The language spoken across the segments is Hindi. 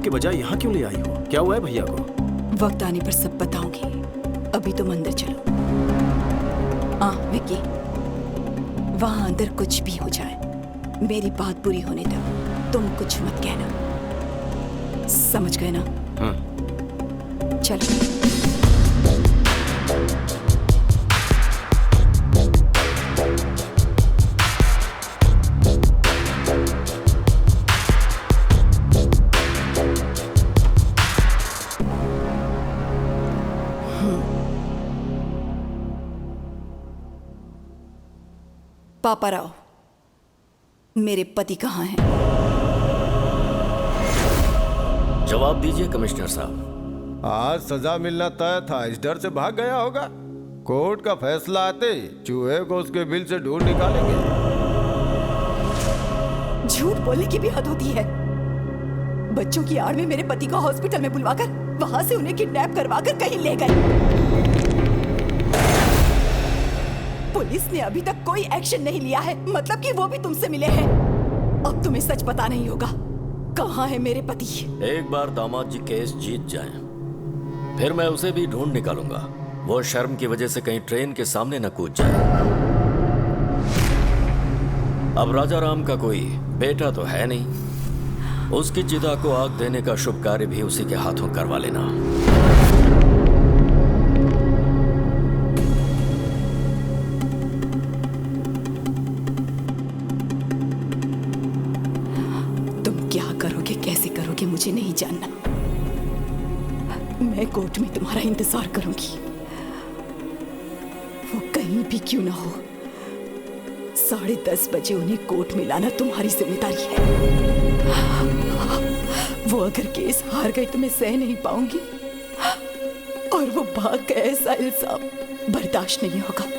के बजाय यहाँ क्यों ले आई हो? क्या हुआ है भैया को? वक्त आने पर सब बताऊंगी, अभी तुम अंदर चलो। विक्की, वहां अंदर कुछ भी हो जाए, मेरी बात पूरी होने तक तुम कुछ मत कहना, समझ गए ना? हाँ। चलो। पापा राव, मेरे पति कहाँ हैं? जवाब दीजिए कमिश्नर साहब। आज सजा मिलना तय था, इस डर से भाग गया होगा। कोर्ट का फैसला आते ही चूहे को उसके बिल से ढूंढ निकालेंगे। झूठ बोलने की भी हद होती है। बच्चों की आड़ में मेरे पति को हॉस्पिटल में बुलवाकर वहां से उन्हें किडनैप करवाकर कहीं ले गए। पुलिस ने अभी तक कोई एक्शन नहीं लिया है, मतलब कि वो भी तुमसे मिले हैं। अब तुम्हें सच पता नहीं होगा, कहाँ है मेरे पति? एक बार दामाद जी केस जीत जाएं, फिर मैं उसे भी ढूंढ निकालूंगा। वो शर्म की वजह से कहीं ट्रेन के सामने न कूद जाए। अब राजा राम का कोई बेटा तो है नहीं, उसकी चिता को आग देने का शुभ कार्य भी उसी के हाथों करवा लेना। मुझे नहीं जानना, मैं कोर्ट में तुम्हारा इंतजार करूंगी। वो कहीं भी क्यों ना हो, 10:30 बजे उन्हें कोर्ट में लाना तुम्हारी जिम्मेदारी है। वो अगर केस हार गए तो मैं सह नहीं पाऊंगी, और वो भाग गए ऐसा इल्जाम बर्दाश्त नहीं होगा।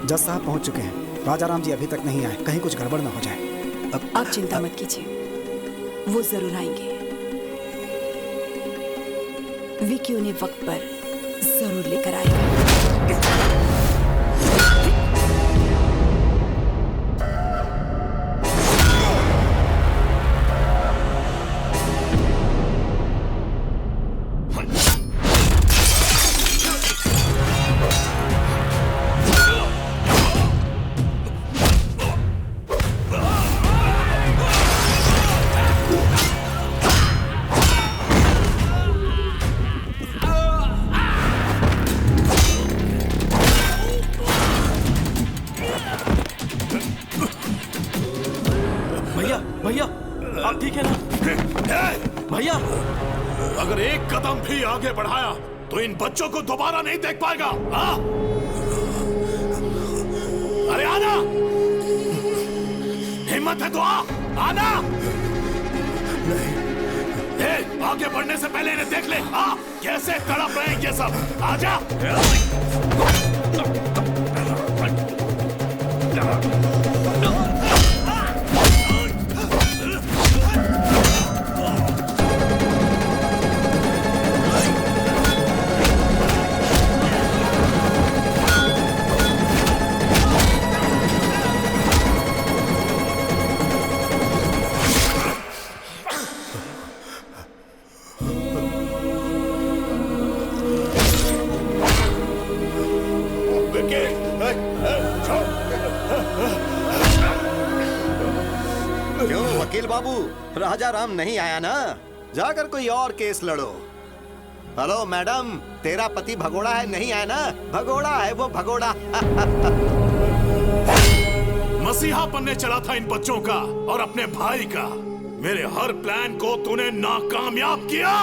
जज साहब पहुंच चुके हैं। राजा राम जी अभी तक नहीं आए, कहीं कुछ गड़बड़ ना हो जाए। आप चिंता मत कीजिए, वो जरूर आएंगे। विकी उन्हें वक्त पर जरूर लेकर आएगा। भैया आप ठीक है ना? भैया अगर एक कदम भी आगे बढ़ाया तो इन बच्चों को दोबारा नहीं देख पाएगा। हाँ? अरे आना, हिम्मत है तो आना। आगे बढ़ने से पहले इन्हें देख ले। कैसे तड़प रहे हैं ये सब। आजा। क्यों वकील बाबू, राजा राम नहीं आया ना? जाकर कोई और केस लड़ो। हेलो मैडम, तेरा पति भगोड़ा है, नहीं आया ना? भगोड़ा है वो, भगोड़ा। मसीहा बनने चला था इन बच्चों का और अपने भाई का। मेरे हर प्लान को तूने नाकामयाब किया।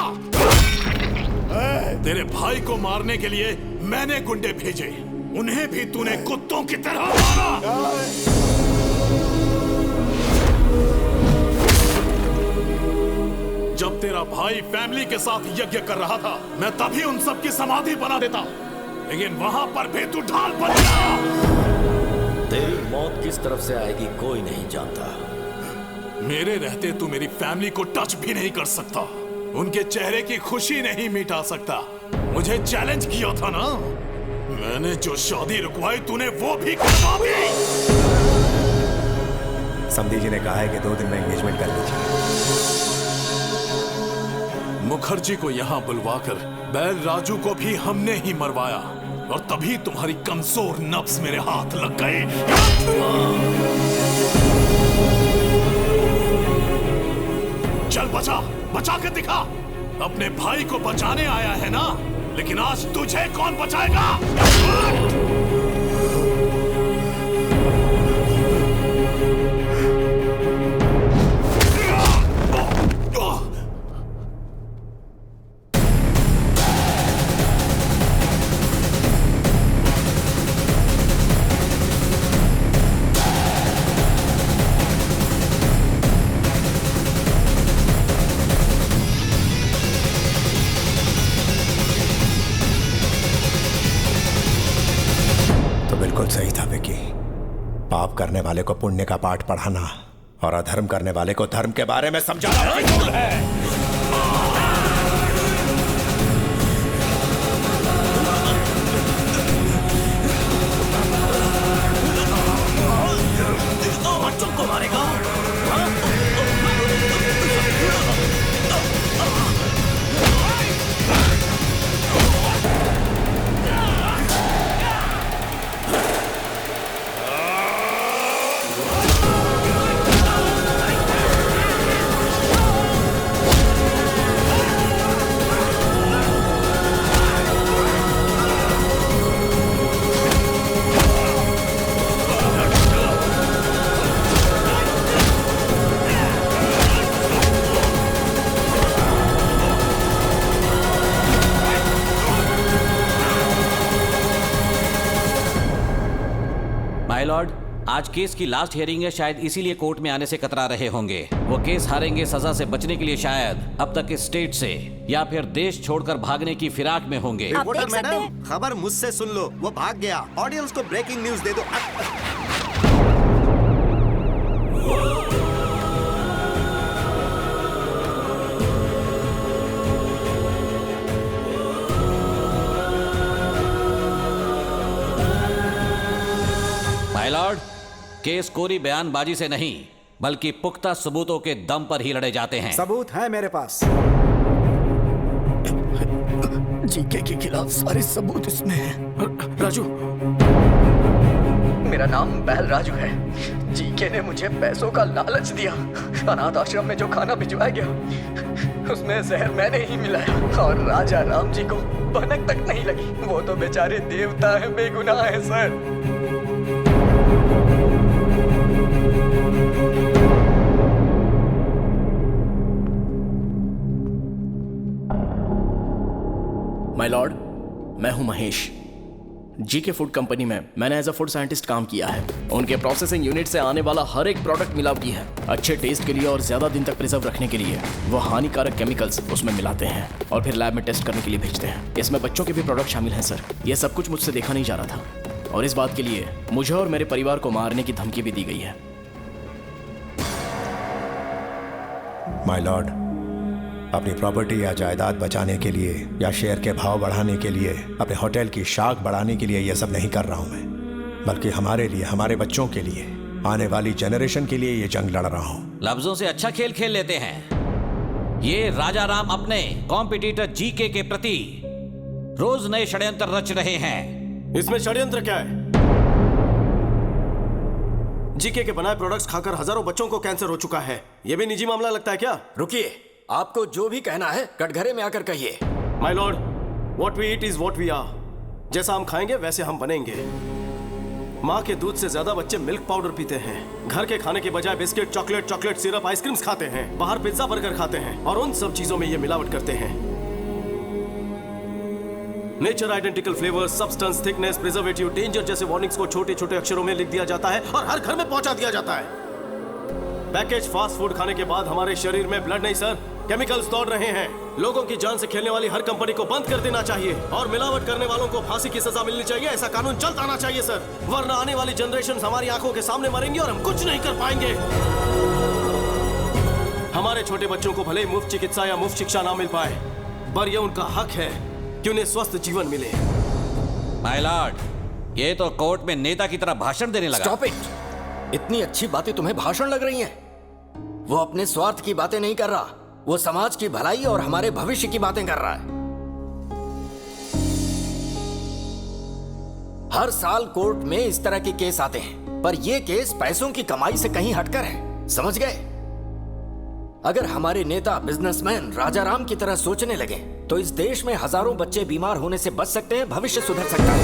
तेरे भाई को मारने के लिए मैंने गुंडे भेजे, उन्हें भी तूने कुत्तों की तरह मारा। जब तेरा भाई फैमिली के साथ यज्ञ कर रहा था, मैं तभी उन सब की समाधि बना देता, लेकिन वहां पर भी तू ढाल बन गया। तेरी मौत किस तरफ से आएगी कोई नहीं जानता। मेरे रहते तू मेरी फैमिली को टच भी नहीं कर सकता, उनके चेहरे की खुशी नहीं मिटा सकता। मुझे चैलेंज किया था ना, मैंने जो शादी रुकवाई तूने वो भी करवा दी। समधी जी ने कहा है कि 2 दिन में एंगेजमेंट कर लीजिए। मुखर्जी को यहाँ बुलवाकर बैल राजू को भी हमने ही मरवाया, और तभी तुम्हारी कमजोर नब्ज मेरे हाथ लग गए। चल बचा, बचा के दिखा। अपने भाई को बचाने आया है ना, लेकिन आज तुझे कौन बचाएगा? सही था विकी। पाप करने वाले को पुण्य का पाठ पढ़ाना और अधर्म करने वाले को धर्म के बारे में समझाना फिजूल है। बच्चों को मारेगा? माय लॉर्ड, आज केस की लास्ट हियरिंग है, शायद इसीलिए कोर्ट में आने से कतरा रहे होंगे। वो केस हारेंगे सजा से बचने के लिए शायद अब तक इस स्टेट से या फिर देश छोड़कर भागने की फिराक में होंगे। रिपोर्टर मैडम, खबर मुझसे सुन लो, वो भाग गया। ऑडियंस को ब्रेकिंग न्यूज दे दो। माय लॉर्ड, केस कोरी बयानबाजी से नहीं बल्कि पुख्ता सबूतों के दम पर ही लड़े जाते हैं। सबूत है मेरे पास। जीके के खिलाफ सारे सबूत इसमें हैं। राजू, मेरा नाम बैल राजू है। जीके ने मुझे पैसों का लालच दिया। अनाथ आश्रम में जो खाना भिजवाया गया उसमें जहर मैंने ही मिलाया, और राजा राम जी को भनक तक नहीं लगी। वो तो बेचारे देवता है, बेगुनाह है सर। माय लॉर्ड, मैं हूं महेश। जीके फूड कंपनी में मैंने एज अ फूड साइंटिस्ट काम किया है। उनके प्रोसेसिंग यूनिट से आने वाला हर एक प्रोडक्ट मिलावटी है। अच्छे टेस्ट के लिए और ज्यादा दिन तक प्रिजर्व रखने के लिए वो हानिकारक केमिकल्स उसमें मिलाते हैं और फिर लैब में टेस्ट करने के लिए भेजते हैं। इसमें बच्चों के भी प्रोडक्ट शामिल हैं सर। यह सब कुछ मुझसे देखा नहीं जा रहा था और इस बात के लिए मुझे और मेरे परिवार को मारने की धमकी भी दी गई है। माय लॉर्ड, अपनी प्रॉपर्टी या जायदाद बचाने के लिए या शेयर के भाव बढ़ाने के लिए, अपने होटल की शाख बढ़ाने के लिए यह सब नहीं कर रहा हूं मैं, बल्कि हमारे लिए, हमारे बच्चों के लिए, आने वाली जनरेशन के लिए ये जंग लड़ रहा हूं। लफ्जों से अच्छा खेल खेल लेते हैं। ये राजा राम अपने कॉम्पिटिटर जीके के प्रति रोज नए षड्यंत्र रच रहे हैं। इसमें षड्यंत्र क्या है? जीके के बनाए प्रोडक्ट्स खाकर हजारों बच्चों को कैंसर हो चुका है। यह भी निजी मामला लगता है क्या? रुकिए, आपको जो भी कहना है कटघरे में आकर कहिए। My lord, what we eat is what we are. जैसा हम खाएंगे वैसे हम बनेंगे। माँ के दूध से ज्यादा बच्चे मिल्क पाउडर पीते हैं। घर के खाने के बजाय बिस्किट, चॉकलेट सिरप, आइसक्रीम्स खाते हैं। बाहर पिज्जा बर्गर खाते हैं और उन सब चीजों में ये मिलावट करते हैं। Nature identical flavour, substance, thickness, preservative, danger जैसे वार्निंग्स को छोटे छोटे अक्षरों में लिख दिया जाता है और हर घर में पहुंचा दिया जाता है। पैकेज फास्ट फूड खाने के बाद हमारे शरीर में ब्लड नहीं सर, केमिकल्स दौड़ रहे हैं। लोगों की जान से खेलने वाली हर कंपनी को बंद कर देना चाहिए और मिलावट करने वालों को फांसी की सजा मिलनी चाहिए। ऐसा कानून जल्द आना चाहिए सर, वरना आने वाली जनरेशन हमारी आंखों के सामने मरेंगे और हम कुछ नहीं कर पाएंगे। हमारे छोटे बच्चों को भले मुफ्त चिकित्सा या मुफ्त शिक्षा ना मिल पाए, पर यह उनका हक है कि उन्हें स्वस्थ जीवन मिले। माय लॉर्ड, ये तो कोर्ट में नेता की तरह भाषण देने लगा। Stop it! इतनी अच्छी बातें तुम्हें भाषण लग रही हैं? वो अपने स्वार्थ की बातें नहीं कर रहा, वो समाज की भलाई और हमारे भविष्य की बातें कर रहा है। हर साल कोर्ट में इस तरह के केस आते हैं, पर ये केस पैसों की कमाई से कहीं हटकर है, समझ गए? अगर हमारे नेता बिजनेसमैन राजा राम की तरह सोचने लगे तो इस देश में हजारों बच्चे बीमार होने से बच सकते हैं, भविष्य सुधर सकता है।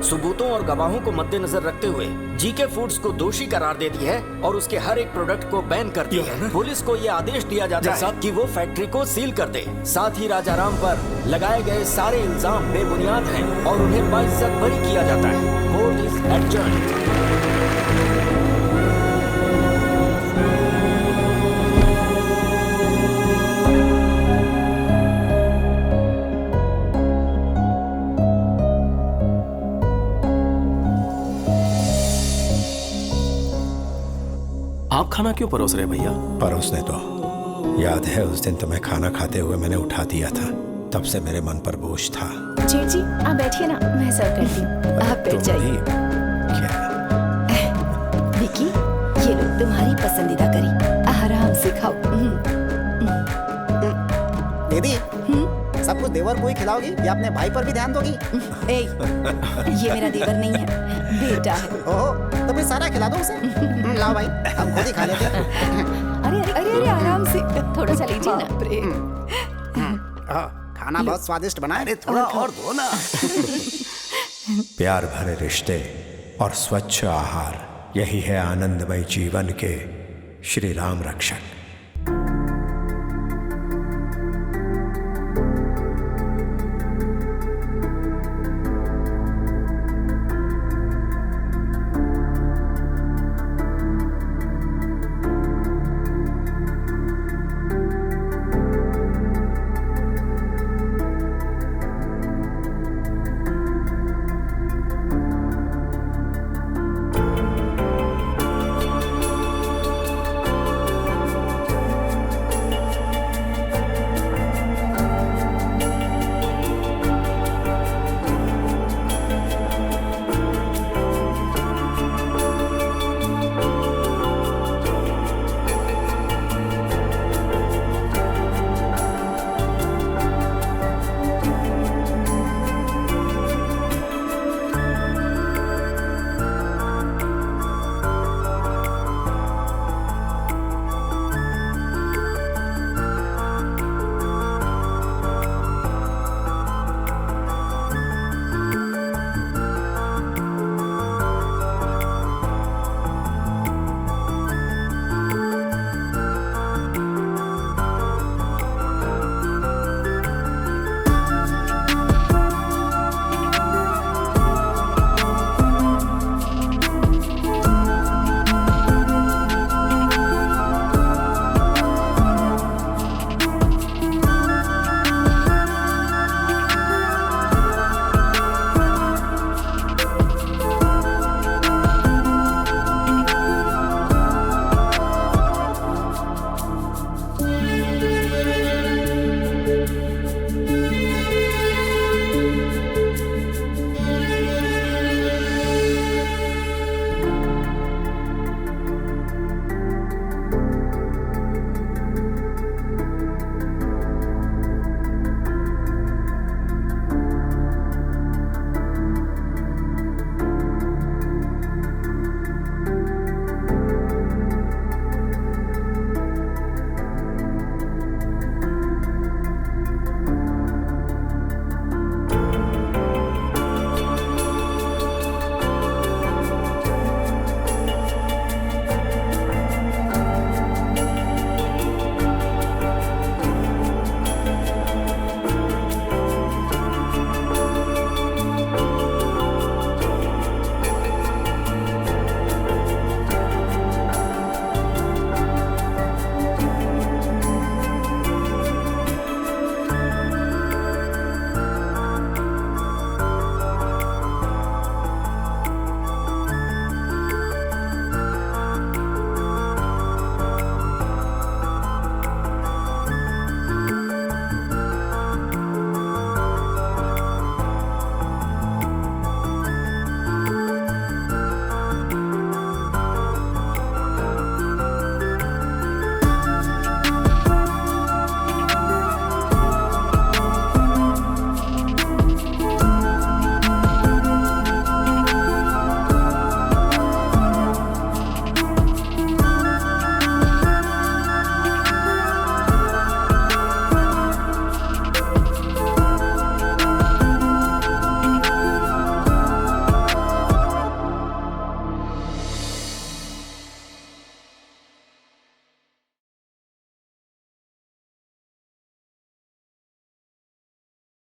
सबूतों और गवाहों को मद्देनजर रखते हुए जीके फूड्स को दोषी करार देती है और उसके हर एक प्रोडक्ट को बैन करती है। पुलिस को यह आदेश दिया जाता है कि वो फैक्ट्री को सील कर दे। साथ ही राजा राम पर लगाए गए सारे इल्जाम बेबुनियाद हैं और उन्हें बाइज्जत बरी किया जाता है। Court is adjourned. आप खाना क्यों परोस रहे भैया? परोसने तो याद है उस दिन तुम्हें खाना खाते हुए मैंने उठा दिया था, तब से मेरे मन पर बोझ था। जेठ जी आप बैठिए ना, मैं सर्व करती हूँ। आप बैठ जाइए। क्या विकी, ये लो तुम्हारी पसंदीदा करी, आराम से खाओ। दीदी, सब कुछ देवर को ही खिलाओगी या अपने भाई पर भी ध्यान दोगी? ए, ये मेरा देवर नहीं है, बेटा है। ओहो, तो फिर सारा खिला दो उसे। लाओ भाई, हम खुद ही खा लेते हैं। अरे अरे अरे अरे आराम से, थोड़ा सा लीजिए ना। खाना बहुत स्वादिष्ट बना है। थोड़ा और दो ना। प्यार भरे रिश्ते और स्वच्छ आहार, यही है आनंदमय जीवन के श्री राम रक्षक।